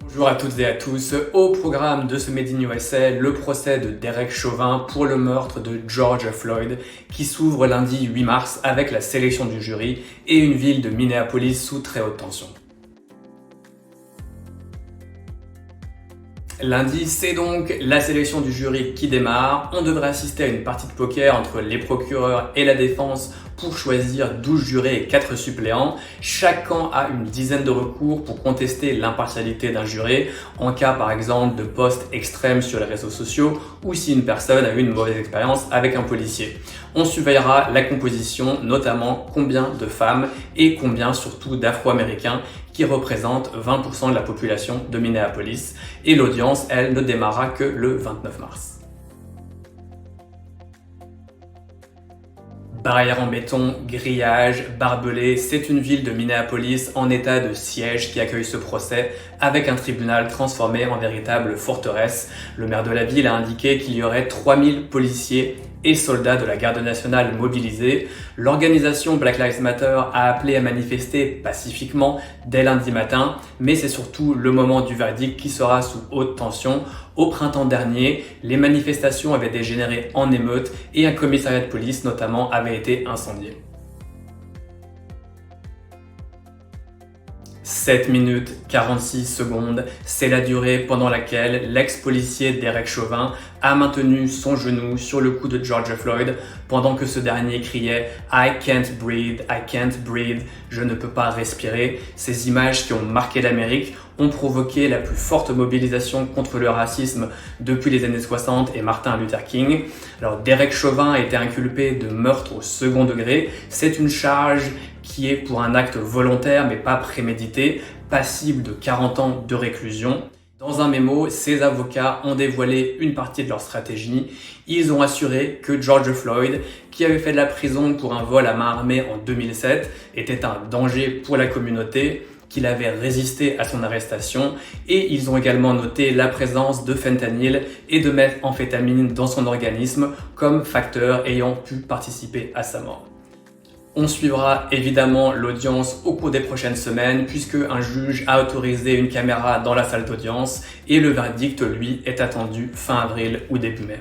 Bonjour à toutes et à tous. Au programme de ce Made in USA, le procès de Derek Chauvin pour le meurtre de George Floyd qui s'ouvre lundi 8 mars avec la sélection du jury et une ville de Minneapolis sous très haute tension. Lundi, c'est donc la sélection du jury qui démarre. On devrait assister à une partie de poker entre les procureurs et la défense pour choisir 12 jurés et 4 suppléants. Chaque camp a une dizaine de recours pour contester l'impartialité d'un juré, en cas par exemple de posts extrêmes sur les réseaux sociaux ou si une personne a eu une mauvaise expérience avec un policier. On surveillera la composition, notamment combien de femmes et combien surtout d'Afro-Américains qui représentent 20% de la population de Minneapolis. Et l'audience, elle, ne démarrera que le 29 mars. Barrières en béton, grillages, barbelés, c'est une ville de Minneapolis en état de siège qui accueille ce procès avec un tribunal transformé en véritable forteresse. Le maire de la ville a indiqué qu'il y aurait 3000 policiers et soldats de la garde nationale mobilisés. L'organisation Black Lives Matter a appelé à manifester pacifiquement dès lundi matin, mais c'est surtout le moment du verdict qui sera sous haute tension. Au printemps dernier, les manifestations avaient dégénéré en émeutes et un commissariat de police notamment avait été incendié. 7 minutes 46 secondes, c'est la durée pendant laquelle l'ex-policier Derek Chauvin a maintenu son genou sur le cou de George Floyd pendant que ce dernier criait « I can't breathe, je ne peux pas respirer ». Ces images qui ont marqué l'Amérique ont provoqué la plus forte mobilisation contre le racisme depuis les années 60 et Martin Luther King. Alors Derek Chauvin a été inculpé de meurtre au second degré. C'est une charge qui est pour un acte volontaire mais pas prémédité, passible de 40 ans de réclusion. Dans un mémo, ses avocats ont dévoilé une partie de leur stratégie. Ils ont assuré que George Floyd, qui avait fait de la prison pour un vol à main armée en 2007, était un danger pour la communauté, qu'il avait résisté à son arrestation, et ils ont également noté la présence de fentanyl et de méthamphétamine dans son organisme comme facteurs ayant pu participer à sa mort. On suivra évidemment l'audience au cours des prochaines semaines puisque un juge a autorisé une caméra dans la salle d'audience et le verdict, lui, est attendu fin avril ou début mai.